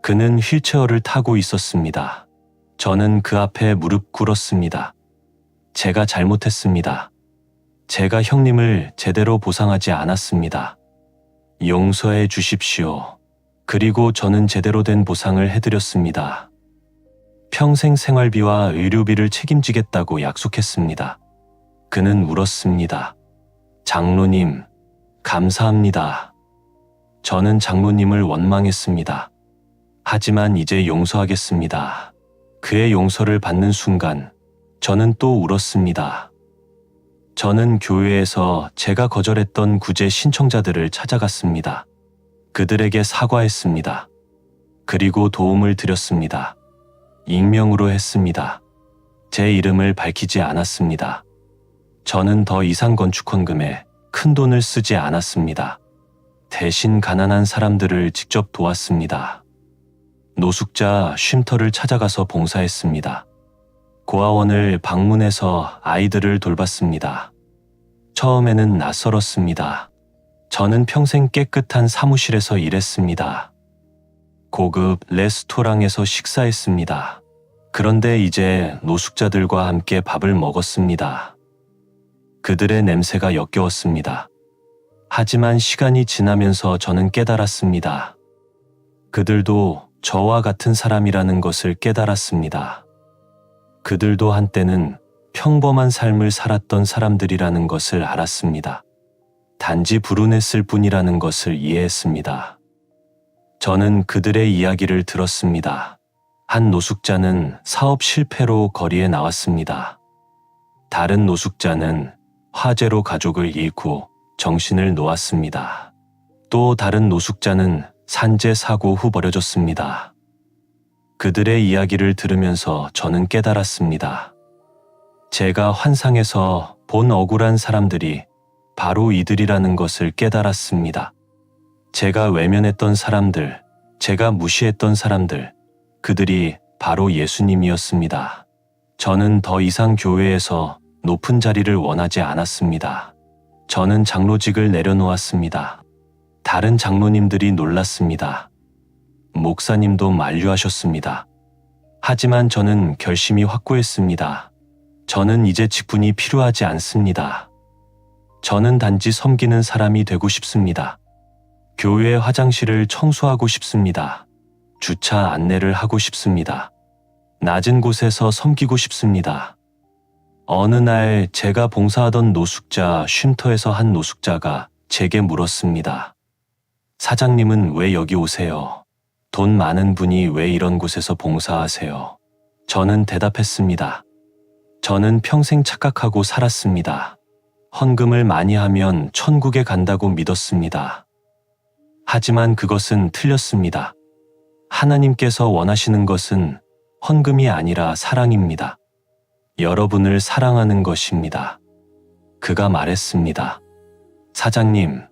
Speaker 1: 그는 휠체어를 타고 있었습니다. 저는 그 앞에 무릎 꿇었습니다. 제가 잘못했습니다. 제가 형님을 제대로 보상하지 않았습니다. 용서해 주십시오. 그리고 저는 제대로 된 보상을 해드렸습니다. 평생 생활비와 의료비를 책임지겠다고 약속했습니다. 그는 울었습니다. 장로님, 감사합니다. 저는 장로님을 원망했습니다. 하지만 이제 용서하겠습니다. 그의 용서를 받는 순간 저는 또 울었습니다. 저는 교회에서 제가 거절했던 구제 신청자들을 찾아갔습니다. 그들에게 사과했습니다. 그리고 도움을 드렸습니다. 익명으로 했습니다. 제 이름을 밝히지 않았습니다. 저는 더 이상 건축 헌금에 큰 돈을 쓰지 않았습니다. 대신 가난한 사람들을 직접 도왔습니다. 노숙자 쉼터를 찾아가서 봉사했습니다. 고아원을 방문해서 아이들을 돌봤습니다. 처음에는 낯설었습니다. 저는 평생 깨끗한 사무실에서 일했습니다. 고급 레스토랑에서 식사했습니다. 그런데 이제 노숙자들과 함께 밥을 먹었습니다. 그들의 냄새가 역겨웠습니다. 하지만 시간이 지나면서 저는 깨달았습니다. 그들도 저와 같은 사람이라는 것을 깨달았습니다. 그들도 한때는 평범한 삶을 살았던 사람들이라는 것을 알았습니다. 단지 불운했을 뿐이라는 것을 이해했습니다. 저는 그들의 이야기를 들었습니다. 한 노숙자는 사업 실패로 거리에 나왔습니다. 다른 노숙자는 화재로 가족을 잃고 정신을 놓았습니다. 또 다른 노숙자는 산재 사고 후 버려졌습니다. 그들의 이야기를 들으면서 저는 깨달았습니다. 제가 환상에서 본 억울한 사람들이 바로 이들이라는 것을 깨달았습니다. 제가 외면했던 사람들, 제가 무시했던 사람들, 그들이 바로 예수님이었습니다. 저는 더 이상 교회에서 높은 자리를 원하지 않았습니다. 저는 장로직을 내려놓았습니다. 다른 장로님들이 놀랐습니다. 목사님도 만류하셨습니다. 하지만 저는 결심이 확고했습니다. 저는 이제 직분이 필요하지 않습니다. 저는 단지 섬기는 사람이 되고 싶습니다. 교회 화장실을 청소하고 싶습니다. 주차 안내를 하고 싶습니다. 낮은 곳에서 섬기고 싶습니다. 어느 날 제가 봉사하던 노숙자 쉼터에서 한 노숙자가 제게 물었습니다. 사장님은 왜 여기 오세요? 돈 많은 분이 왜 이런 곳에서 봉사하세요? 저는 대답했습니다. 저는 평생 착각하고 살았습니다. 헌금을 많이 하면 천국에 간다고 믿었습니다. 하지만 그것은 틀렸습니다. 하나님께서 원하시는 것은 헌금이 아니라 사랑입니다. 여러분을 사랑하는 것입니다. 그가 말했습니다. 사장님,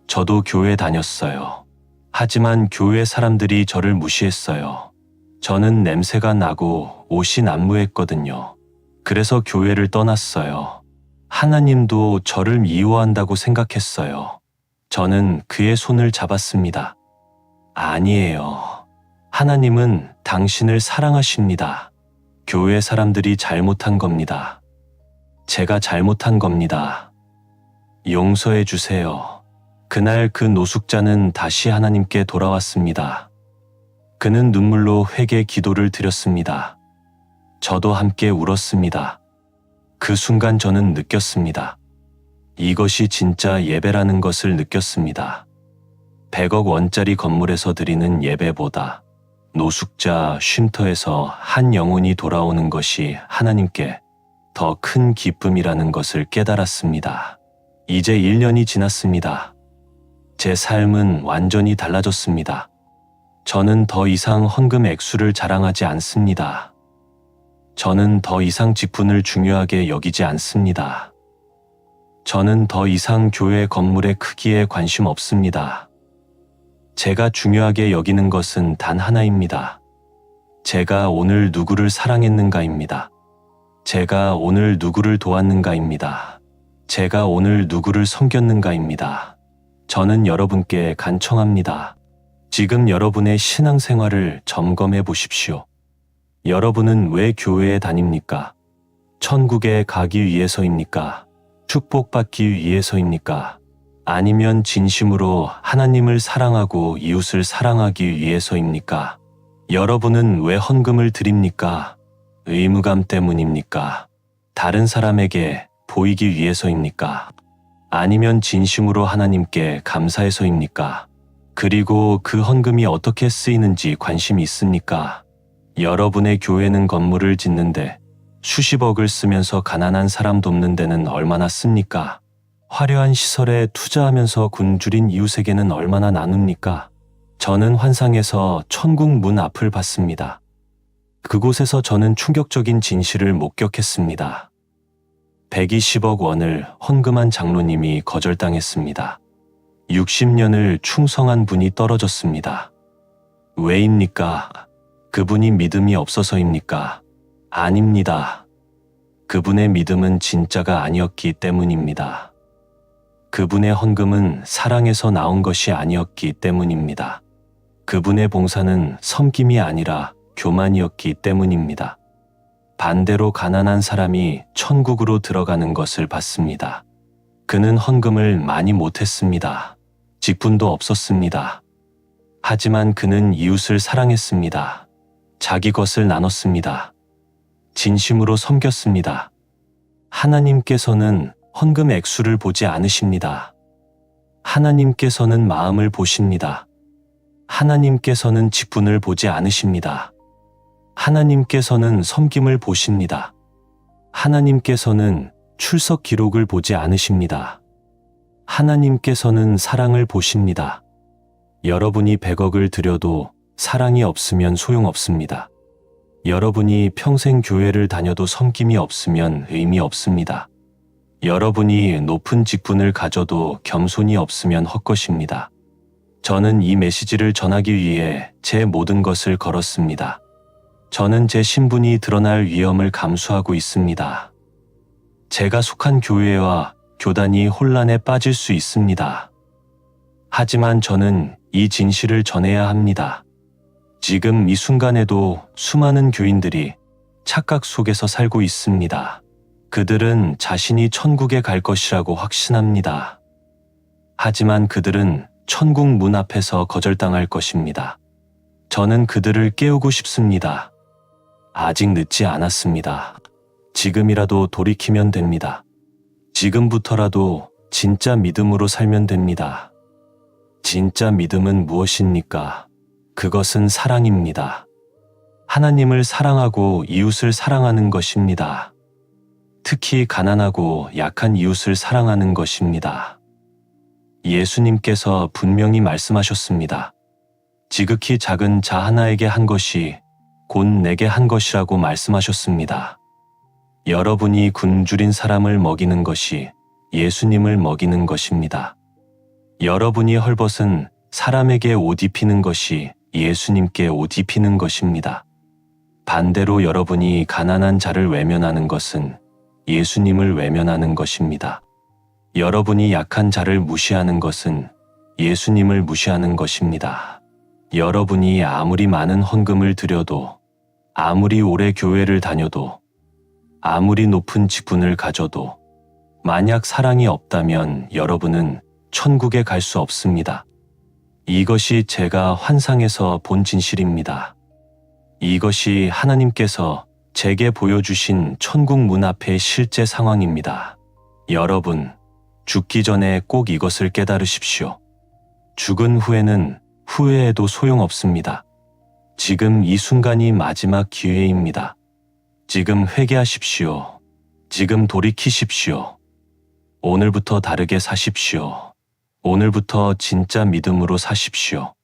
Speaker 1: 저도 교회 다녔어요. 하지만 교회 사람들이 저를 무시했어요. 저는 냄새가 나고 옷이 난무했거든요. 그래서 교회를 떠났어요. 하나님도 저를 미워한다고 생각했어요. 저는 그의 손을 잡았습니다. 아니에요. 하나님은 당신을 사랑하십니다. 교회 사람들이 잘못한 겁니다. 제가 잘못한 겁니다. 용서해 주세요. 그날 그 노숙자는 다시 하나님께 돌아왔습니다. 그는 눈물로 회개 기도를 드렸습니다. 저도 함께 울었습니다. 그 순간 저는 느꼈습니다. 이것이 진짜 예배라는 것을 느꼈습니다. 100억 원짜리 건물에서 드리는 예배보다 노숙자 쉼터에서 한 영혼이 돌아오는 것이 하나님께 더 큰 기쁨이라는 것을 깨달았습니다. 이제 1년이 지났습니다. 제 삶은 완전히 달라졌습니다. 저는 더 이상 헌금 액수를 자랑하지 않습니다. 저는 더 이상 직분을 중요하게 여기지 않습니다. 저는 더 이상 교회 건물의 크기에 관심 없습니다. 제가 중요하게 여기는 것은 단 하나입니다. 제가 오늘 누구를 사랑했는가입니다. 제가 오늘 누구를 도왔는가입니다. 제가 오늘 누구를 섬겼는가입니다. 저는 여러분께 간청합니다. 지금 여러분의 신앙생활을 점검해 보십시오. 여러분은 왜 교회에 다닙니까? 천국에 가기 위해서입니까? 축복받기 위해서입니까? 아니면 진심으로 하나님을 사랑하고 이웃을 사랑하기 위해서입니까? 여러분은 왜 헌금을 드립니까? 의무감 때문입니까? 다른 사람에게 보이기 위해서입니까? 아니면 진심으로 하나님께 감사해서입니까? 그리고 그 헌금이 어떻게 쓰이는지 관심이 있습니까? 여러분의 교회는 건물을 짓는데 수십억을 쓰면서 가난한 사람 돕는 데는 얼마나 씁니까? 화려한 시설에 투자하면서 굶주린 이웃에게는 얼마나 나눕니까? 저는 환상에서 천국 문 앞을 봤습니다. 그곳에서 저는 충격적인 진실을 목격했습니다. 120억 원을 헌금한 장로님이 거절당했습니다. 60년을 충성한 분이 떨어졌습니다. 왜입니까? 그분이 믿음이 없어서입니까? 아닙니다. 그분의 믿음은 진짜가 아니었기 때문입니다. 그분의 헌금은 사랑에서 나온 것이 아니었기 때문입니다. 그분의 봉사는 섬김이 아니라 교만이었기 때문입니다. 반대로 가난한 사람이 천국으로 들어가는 것을 봤습니다. 그는 헌금을 많이 못했습니다. 직분도 없었습니다. 하지만 그는 이웃을 사랑했습니다. 자기 것을 나눴습니다. 진심으로 섬겼습니다. 하나님께서는 헌금 액수를 보지 않으십니다. 하나님께서는 마음을 보십니다. 하나님께서는 직분을 보지 않으십니다. 하나님께서는 섬김을 보십니다. 하나님께서는 출석 기록을 보지 않으십니다. 하나님께서는 사랑을 보십니다. 여러분이 100억을 드려도 사랑이 없으면 소용없습니다. 여러분이 평생 교회를 다녀도 섬김이 없으면 의미 없습니다. 여러분이 높은 직분을 가져도 겸손이 없으면 헛것입니다. 저는 이 메시지를 전하기 위해 제 모든 것을 걸었습니다. 저는 제 신분이 드러날 위험을 감수하고 있습니다. 제가 속한 교회와 교단이 혼란에 빠질 수 있습니다. 하지만 저는 이 진실을 전해야 합니다. 지금 이 순간에도 수많은 교인들이 착각 속에서 살고 있습니다. 그들은 자신이 천국에 갈 것이라고 확신합니다. 하지만 그들은 천국 문 앞에서 거절당할 것입니다. 저는 그들을 깨우고 싶습니다. 아직 늦지 않았습니다. 지금이라도 돌이키면 됩니다. 지금부터라도 진짜 믿음으로 살면 됩니다. 진짜 믿음은 무엇입니까? 그것은 사랑입니다. 하나님을 사랑하고 이웃을 사랑하는 것입니다. 특히 가난하고 약한 이웃을 사랑하는 것입니다. 예수님께서 분명히 말씀하셨습니다. 지극히 작은 자 하나에게 한 것이 곧 내게 한 것이라고 말씀하셨습니다. 여러분이 굶주린 사람을 먹이는 것이 예수님을 먹이는 것입니다. 여러분이 헐벗은 사람에게 옷 입히는 것이 예수님께 옷 입히는 것입니다. 반대로 여러분이 가난한 자를 외면하는 것은 예수님을 외면하는 것입니다. 여러분이 약한 자를 무시하는 것은 예수님을 무시하는 것입니다. 여러분이 아무리 많은 헌금을 드려도, 아무리 오래 교회를 다녀도, 아무리 높은 직분을 가져도 만약 사랑이 없다면 여러분은 천국에 갈 수 없습니다. 이것이 제가 환상에서 본 진실입니다. 이것이 하나님께서 제게 보여주신 천국 문 앞의 실제 상황입니다. 여러분, 죽기 전에 꼭 이것을 깨달으십시오. 죽은 후에는 후회해도 소용없습니다. 지금 이 순간이 마지막 기회입니다. 지금 회개하십시오. 지금 돌이키십시오. 오늘부터 다르게 사십시오. 오늘부터 진짜 믿음으로 사십시오.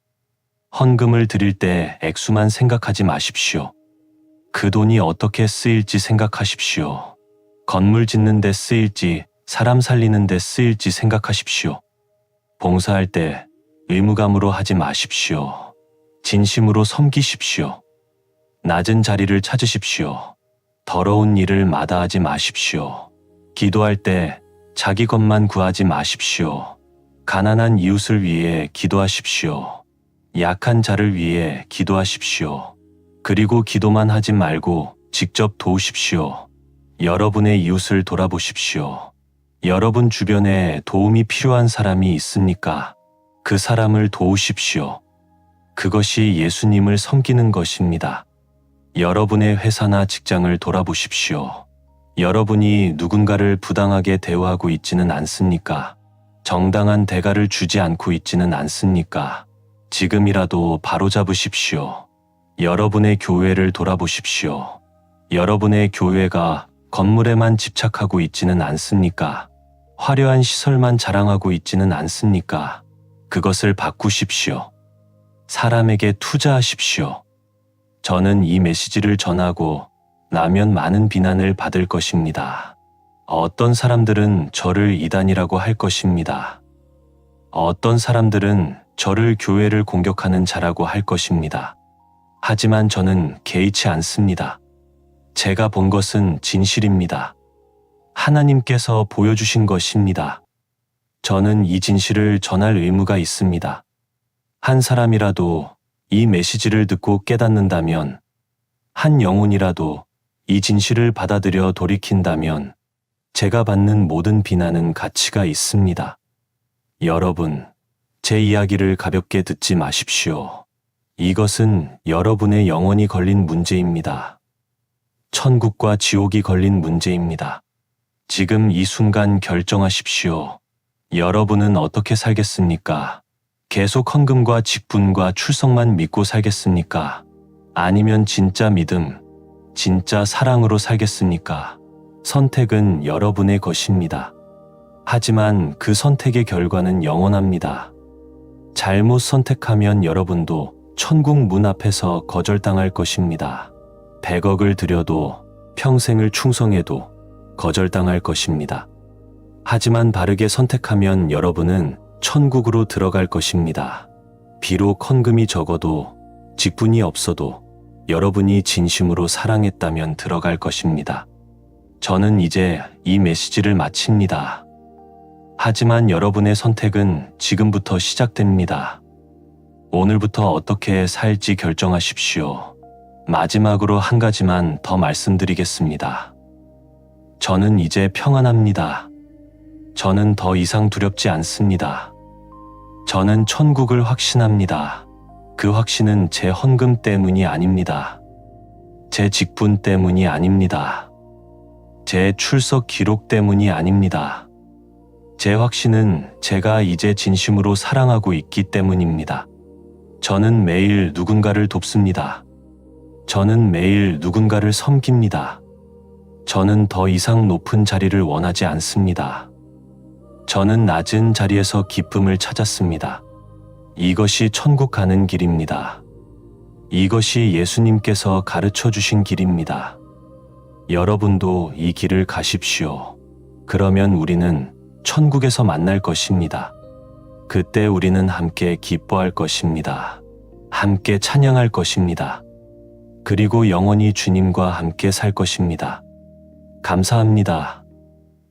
Speaker 1: 헌금을 드릴 때 액수만 생각하지 마십시오. 그 돈이 어떻게 쓰일지 생각하십시오. 건물 짓는 데 쓰일지, 사람 살리는 데 쓰일지 생각하십시오. 봉사할 때 의무감으로 하지 마십시오. 진심으로 섬기십시오. 낮은 자리를 찾으십시오. 더러운 일을 마다하지 마십시오. 기도할 때 자기 것만 구하지 마십시오. 가난한 이웃을 위해 기도하십시오. 약한 자를 위해 기도하십시오. 그리고 기도만 하지 말고 직접 도우십시오. 여러분의 이웃을 돌아보십시오. 여러분 주변에 도움이 필요한 사람이 있습니까? 그 사람을 도우십시오. 그것이 예수님을 섬기는 것입니다. 여러분의 회사나 직장을 돌아보십시오. 여러분이 누군가를 부당하게 대우하고 있지는 않습니까? 정당한 대가를 주지 않고 있지는 않습니까? 지금이라도 바로잡으십시오. 여러분의 교회를 돌아보십시오. 여러분의 교회가 건물에만 집착하고 있지는 않습니까? 화려한 시설만 자랑하고 있지는 않습니까? 그것을 바꾸십시오. 사람에게 투자하십시오. 저는 이 메시지를 전하고 나면 많은 비난을 받을 것입니다. 어떤 사람들은 저를 이단이라고 할 것입니다. 어떤 사람들은 저를 교회를 공격하는 자라고 할 것입니다. 하지만 저는 개의치 않습니다. 제가 본 것은 진실입니다. 하나님께서 보여주신 것입니다. 저는 이 진실을 전할 의무가 있습니다. 한 사람이라도 이 메시지를 듣고 깨닫는다면, 한 영혼이라도 이 진실을 받아들여 돌이킨다면 제가 받는 모든 비난은 가치가 있습니다. 여러분, 제 이야기를 가볍게 듣지 마십시오. 이것은 여러분의 영혼이 걸린 문제입니다. 천국과 지옥이 걸린 문제입니다. 지금 이 순간 결정하십시오. 여러분은 어떻게 살겠습니까? 계속 헌금과 직분과 출석만 믿고 살겠습니까? 아니면 진짜 믿음, 진짜 사랑으로 살겠습니까? 선택은 여러분의 것입니다. 하지만 그 선택의 결과는 영원합니다. 잘못 선택하면 여러분도 천국 문 앞에서 거절당할 것입니다. 100억을 들여도 평생을 충성해도 거절당할 것입니다. 하지만 바르게 선택하면 여러분은 천국으로 들어갈 것입니다. 비록 헌금이 적어도 직분이 없어도 여러분이 진심으로 사랑했다면 들어갈 것입니다. 저는 이제 이 메시지를 마칩니다. 하지만 여러분의 선택은 지금부터 시작됩니다. 오늘부터 어떻게 살지 결정하십시오. 마지막으로 한 가지만 더 말씀드리겠습니다. 저는 이제 평안합니다. 저는 더 이상 두렵지 않습니다. 저는 천국을 확신합니다. 그 확신은 제 헌금 때문이 아닙니다. 제 직분 때문이 아닙니다. 제 출석 기록 때문이 아닙니다. 제 확신은 제가 이제 진심으로 사랑하고 있기 때문입니다. 저는 매일 누군가를 돕습니다. 저는 매일 누군가를 섬깁니다. 저는 더 이상 높은 자리를 원하지 않습니다. 저는 낮은 자리에서 기쁨을 찾았습니다. 이것이 천국 가는 길입니다. 이것이 예수님께서 가르쳐 주신 길입니다. 여러분도 이 길을 가십시오. 그러면 우리는 천국에서 만날 것입니다. 그때 우리는 함께 기뻐할 것입니다. 함께 찬양할 것입니다. 그리고 영원히 주님과 함께 살 것입니다. 감사합니다.